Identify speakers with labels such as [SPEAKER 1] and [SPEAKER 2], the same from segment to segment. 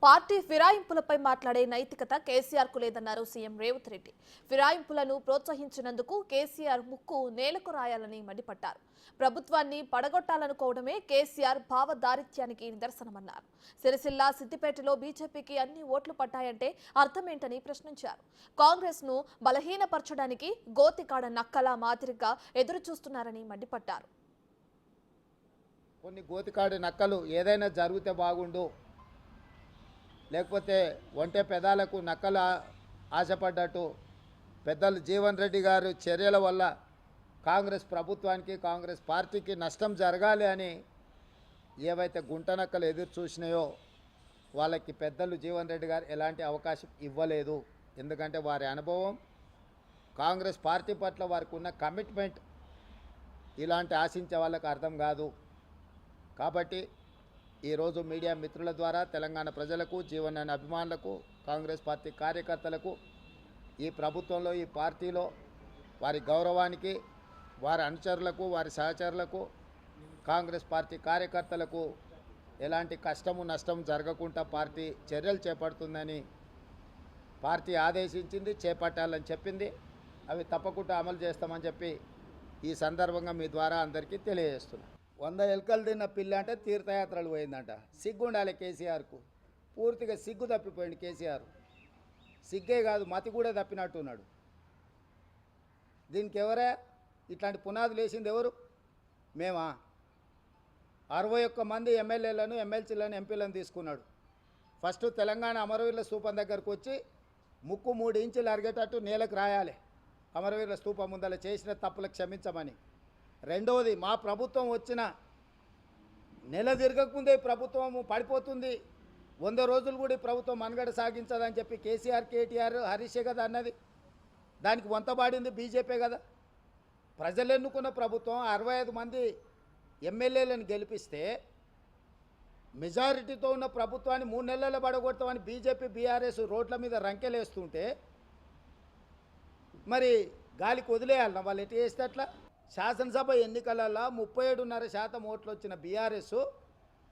[SPEAKER 1] Party ఫిరాయింపులపై మాట్లాడే నైతికత కేసీఆర్ కు లేదన్నారు సీఎం రేవంత్ రెడ్డి. ఫిరాయింపులను ప్రోత్సహించినందుకు కేసీఆర్ ముక్కు నేలకు రాయాలని మండిపడ్డారు. ప్రభుత్వాన్ని పడగొట్టాలనుకోవడమే కేసీఆర్ భావదారిత్యానికి నిదర్శనమన్నారు. సిరిసిల్ల సిద్దిపేటలో బీజేపీకి అన్ని ఓట్లు పడ్డాయంటే అర్థమేంటని ప్రశ్నించారు. కాంగ్రెస్ ను బలహీనపరచడానికి గోతికాడ నక్కల మాదిరిగా ఎదురు చూస్తున్నారని మండిపడ్డారు.
[SPEAKER 2] కొన్ని గోతికాడు నక్కలు ఏదైనా జరిగితే బాగుండు, లేకపోతే ఒంటె పెదాలకు నక్కలు ఆశపడ్డట్టు పెద్దలు జీవన్ రెడ్డి గారు చర్యల వల్ల కాంగ్రెస్ ప్రభుత్వానికి కాంగ్రెస్ పార్టీకి నష్టం జరగాలి అని ఏవైతే గుంట నక్కలు ఎదురు చూసినాయో వాళ్ళకి పెద్దలు జీవన్ రెడ్డి గారు ఎలాంటి అవకాశం ఇవ్వలేదు. ఎందుకంటే వారి అనుభవం, కాంగ్రెస్ పార్టీ పట్ల వారికి ఉన్న కమిట్మెంట్ ఇలాంటి ఆశించే వాళ్ళకి అర్థం కాదు. కాబట్టి ఈరోజు మీడియా మిత్రుల ద్వారా తెలంగాణ ప్రజలకు, జీవనాన్ని అభిమానులకు, కాంగ్రెస్ పార్టీ కార్యకర్తలకు, ఈ ప్రభుత్వంలో ఈ పార్టీలో వారి గౌరవానికి, వారి అనుచరులకు, వారి సహచరులకు, కాంగ్రెస్ పార్టీ కార్యకర్తలకు ఎలాంటి కష్టము నష్టం జరగకుండా పార్టీ చర్యలు చేపడుతుందని పార్టీ ఆదేశించింది, చేపట్టాలని చెప్పింది. అవి తప్పకుండా అమలు చేస్తామని చెప్పి ఈ సందర్భంగా మీ ద్వారా అందరికీ తెలియజేస్తున్నాను. 100 ఎలుకలు తిన్న పిల్ల అంటే తీర్థయాత్రలు పోయిందంట. సిగ్గుండాలి కేసీఆర్కు. పూర్తిగా సిగ్గు తప్పిపోయింది కేసీఆర్. సిగ్గే కాదు, మతి కూడా తప్పినట్టున్నాడు. దీనికి ఎవరే ఇట్లాంటి పునాదులు వేసింది? ఎవరు? మేమా? 61 మంది ఎమ్మెల్యేలను, ఎమ్మెల్సీలను, ఎంపీలను తీసుకున్నాడు. ఫస్ట్ తెలంగాణ అమరవీరుల స్తూపం దగ్గరకు వచ్చి ముక్కు 3 ఇంచులు అరిగేటట్టు నేలకు రాయాలి, అమరవీరుల స్తూపం ముందర చేసిన తప్పులకు క్షమించమని. రెండవది, మా ప్రభుత్వం వచ్చిన నెల తిరగకముందే ప్రభుత్వం పడిపోతుంది, 100 రోజులు కూడా ప్రభుత్వం మనుగడ సాగించదని చెప్పి కేసీఆర్, కేటీఆర్, హరీషే కదా అన్నది. దానికి వంతబాడింది బీజేపీ కదా. ప్రజలు ఎన్నుకున్న ప్రభుత్వం 65 మంది ఎమ్మెల్యేలను గెలిపిస్తే మెజారిటీతో ఉన్న ప్రభుత్వాన్ని 3 నెలల్లో పడగొడతామని బీజేపీ, బీఆర్ఎస్ రోడ్ల మీద రంకెలేస్తుంటే మరి గాలికి వదిలేయాలన్నా వాళ్ళు? ఎటు చేస్తే అట్లా? శాసనసభ ఎన్నికలలో 37.5% ఓట్లు వచ్చిన బీఆర్ఎస్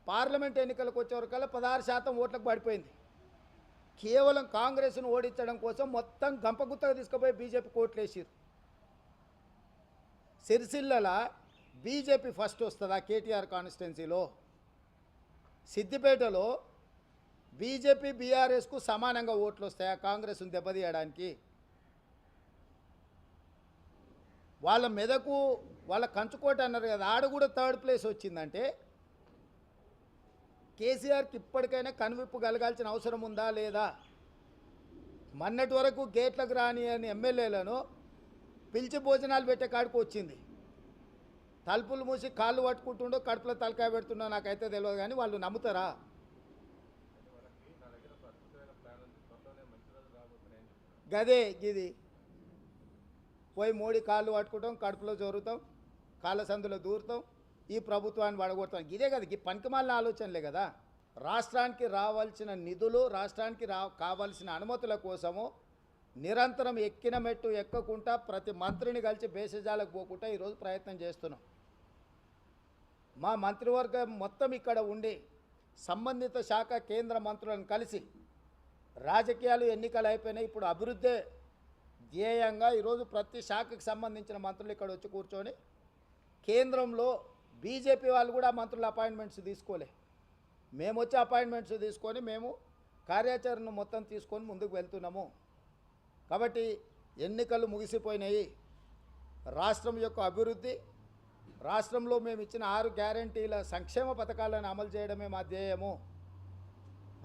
[SPEAKER 2] పార్లమెంట్ ఎన్నికలకు వచ్చేవరకల్లా 16% ఓట్లకు పడిపోయింది. కేవలం కాంగ్రెస్ను ఓడించడం కోసం మొత్తం గంపగుత్తగా తీసుకుపోయి బీజేపీ ఓట్లు వేసారు. సిరిసిల్లలో బీజేపీ ఫస్ట్ వస్తుందా కేటీఆర్ కాన్స్టిట్యున్సీలో? సిద్దిపేటలో బీజేపీ, బీఆర్ఎస్కు సమానంగా ఓట్లు వస్తాయా కాంగ్రెస్ను దెబ్బతీయడానికి? వాళ్ళ మెదకు, వాళ్ళ కంచుకోట అన్నారు కదా, ఆడ కూడా 3rd ప్లేస్ వచ్చిందంటే కేసీఆర్కి ఇప్పటికైనా కనువిప్పు కలగాల్సిన అవసరం ఉందా లేదా? మొన్నటి వరకు గేట్లకు రాని అని ఎమ్మెల్యేలను పిలిచి భోజనాలు పెట్టే కాడికి వచ్చింది. తలుపులు మూసి కాళ్ళు పట్టుకుంటుండో కడుపులో తలకాయ పెడుతుండో నాకైతే తెలియదు, కానీ వాళ్ళు నమ్ముతారా? గదే గిది పోయి మోడీ కాళ్ళు పట్టుకుంటాం, కడుపులో జోరుతాం, కాళ్ళ సందులో దూరుతాం, ఈ ప్రభుత్వాన్ని పడగొడతాం. ఇదే కదా, ఈ పనికిమాలిన ఆలోచనలే కదా. రాష్ట్రానికి రావాల్సిన నిధులు, రాష్ట్రానికి కావాల్సిన అనుమతుల కోసము నిరంతరం ఎక్కిన మెట్టు ఎక్కకుండా ప్రతి మంత్రిని కలిసి బేసజాలకు పోకుండా ఈరోజు ప్రయత్నం చేస్తున్నాం. మా మంత్రివర్గం మొత్తం ఇక్కడ ఉండి సంబంధిత శాఖ కేంద్ర మంత్రులను కలిసి రాజకీయాలు, ఎన్నికలు అయిపోయినాయి, ఇప్పుడు అభివృద్ధే ధ్యేయంగా ఈరోజు ప్రతి శాఖకు సంబంధించిన మంత్రులు ఇక్కడ వచ్చి కూర్చొని, కేంద్రంలో బీజేపీ వాళ్ళు కూడా మంత్రుల అపాయింట్మెంట్స్ తీసుకోలే, మేము వచ్చి అపాయింట్మెంట్స్ తీసుకొని మేము కార్యాచరణ మొత్తం తీసుకొని ముందుకు వెళ్తున్నాము. కాబట్టి ఎన్నికలు ముగిసిపోయినాయి. రాష్ట్రం యొక్క అభివృద్ధి, రాష్ట్రంలో మేము ఇచ్చిన 6 గ్యారంటీల సంక్షేమ పథకాలను అమలు చేయడమే మా ధ్యేయము.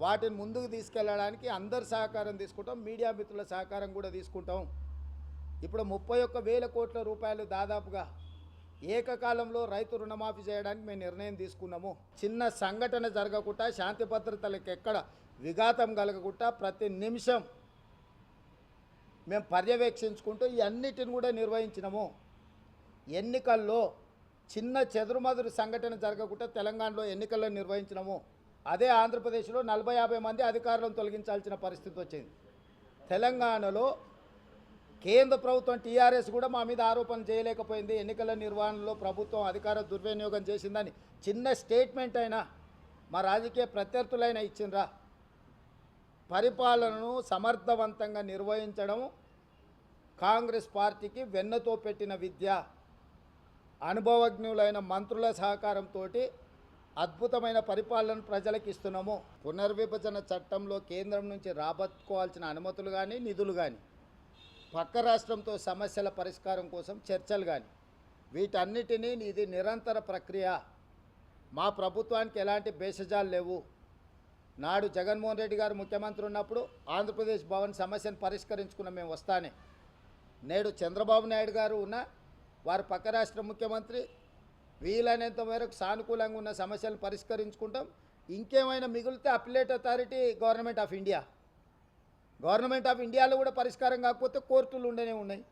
[SPEAKER 2] వాటిని ముందుకు తీసుకెళ్ళడానికి అందరి సహకారం తీసుకుంటాం, మీడియా మిత్రుల సహకారం కూడా తీసుకుంటాం. ఇప్పుడు 31,000 కోట్ల రూపాయలు దాదాపుగా ఏకకాలంలో రైతు రుణమాఫీ చేయడానికి మేము నిర్ణయం తీసుకున్నాము. చిన్న సంఘటన జరగకుండా, శాంతి భద్రతలకు ఎక్కడ విఘాతం కలగకుండా ప్రతి నిమిషం మేము పర్యవేక్షించుకుంటూ ఈ అన్నిటిని కూడా నిర్వహించినాము. ఎన్నికల్లో చిన్న చెదురుమదురు సంఘటన జరగకుండా తెలంగాణలో ఎన్నికల్లో నిర్వహించినాము. అదే ఆంధ్రప్రదేశ్లో 40-50 మంది అధికారులను తొలగించాల్సిన పరిస్థితి వచ్చింది. తెలంగాణలో కేంద్ర ప్రభుత్వం టీఆర్ఎస్ కూడా మా మీద ఆరోపణలు చేయలేకపోయింది. ఎన్నికల నిర్వహణలో ప్రభుత్వం అధికార దుర్వినియోగం చేసిందని చిన్న స్టేట్మెంట్ అయినా మా రాజకీయ ప్రత్యర్థులైనా ఇచ్చిండ్రా? పరిపాలనను సమర్థవంతంగా నిర్వహించడం కాంగ్రెస్ పార్టీకి వెన్నతో పెట్టిన విద్య. అనుభవజ్ఞులైన మంత్రుల సహకారంతో అద్భుతమైన పరిపాలన ప్రజలకు ఇస్తున్నాము. పునర్విభజన చట్టంలో కేంద్రం నుంచి రాబట్టుకోవాల్సిన అనుమతులు కానీ నిధులు కానీ, పక్క రాష్ట్రంతో సమస్యల పరిష్కారం కోసం చర్చలు కానీ, వీటన్నిటినీ ఇది నిరంతర ప్రక్రియ. మా ప్రభుత్వానికి ఎలాంటి భేషజాలు లేవు. నాడు జగన్మోహన్ రెడ్డి గారు ముఖ్యమంత్రి ఉన్నప్పుడు ఆంధ్రప్రదేశ్ భవన్ సమస్యను పరిష్కరించుకున్న మేము వస్తానే. నేడు చంద్రబాబు నాయుడు గారు ఉన్న వారు పక్క రాష్ట్ర ముఖ్యమంత్రి, వీలైనంత మేరకు సానుకూలంగా ఉన్న సమస్యలను పరిష్కరించుకుంటాం. ఇంకేమైనా మిగిలితే appellate authority government of India, government of ఇండియాలో కూడా పరిష్కారం కాకపోతే కోర్టులు ఉండనే ఉన్నాయి.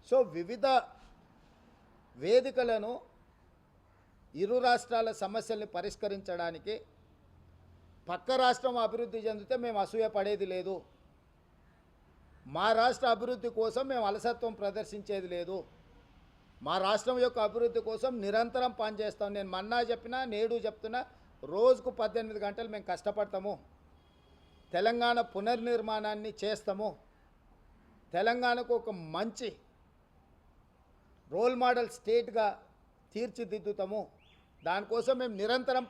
[SPEAKER 2] సో వివిధ వేదికలను ఇరు రాష్ట్రాల సమస్యల్ని పరిష్కరించడానికి పక్క రాష్ట్రం అభివృద్ధి చెందితే మేము అసూయపడేది లేదు. మా రాష్ట్ర అభివృద్ధి కోసం మేము అలసత్వం ప్రదర్శించేది లేదు. మా రాష్ట్రం యొక్క అభివృద్ధి కోసం నిరంతరం పనిచేస్తాం. నేను మన్నా చెప్పినా నేడు చెప్తున్నా, రోజుకు 18 గంటలు మేము కష్టపడతాము. తెలంగాణ పునర్నిర్మాణాన్ని చేస్తాము. తెలంగాణకు ఒక మంచి రోల్ మోడల్ స్టేట్గా తీర్చిదిద్దుతాము. దానికోసం మేము నిరంతరం